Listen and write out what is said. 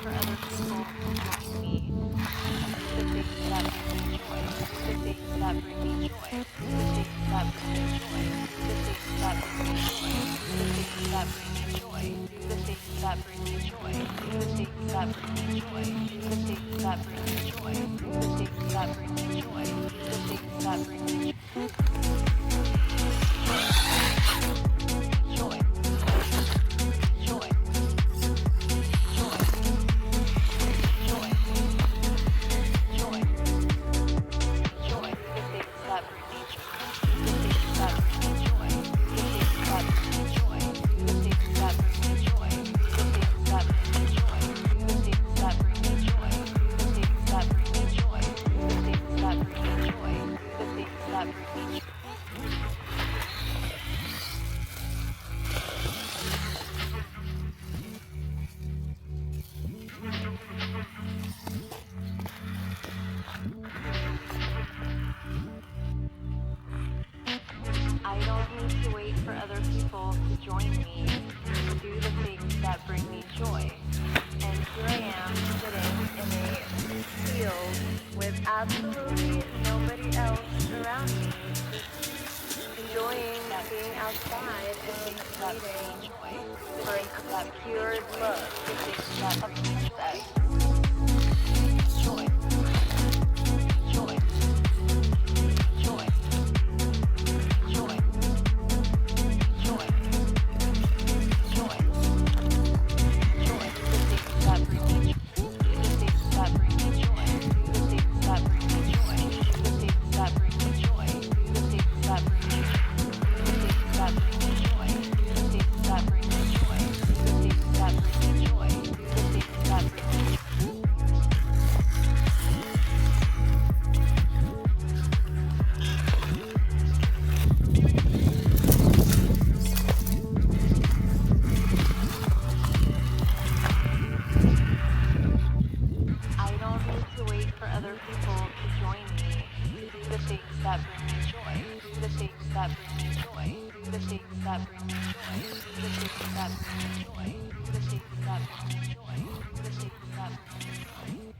for other people to join me. Do the things that bring me joy. Do the things that bring me joy. Do the things that bring me joy. Do the things that bring me joy. Do the things that bring me joy. Do the things that bring me joy. Do the things that bring me joy. Do the things that bring me joy. Do the things that bring me joy. Do the things that bring me joy. Joy. Joy. Joy. Joy. Joy. Joy. The things that bring me joy. The things that bring me joy. The things that bring me joy. The things that bring me joy. The things that bring me joy. The things that bring me joy. The things that bring me joy. The things that bring me joy. The things that bring me joy. I don't need to wait for other people to join me to do the things that bring me joy. And here I am sitting in a field with absolutely nobody else around me, just enjoying being outside and waiting for an obscured look of sunset. Joy. Joy. Joy. Joy. Joy. Joy. Joy. The things that bring me joy. The things that bring me joy. The things that bring me joy. The things that bring me joy. The things that bring me joy. The things that bring me joy. The things that bring me joy. The things that bring me joy. The things that bring me joy. I don't need to wait for other people to join me to do the things that bring me joy. Do the things that bring me joy. Do the things that bring me joy. Do the things that bring me joy. Do the things that bring me joy. Do the things that bring me joy.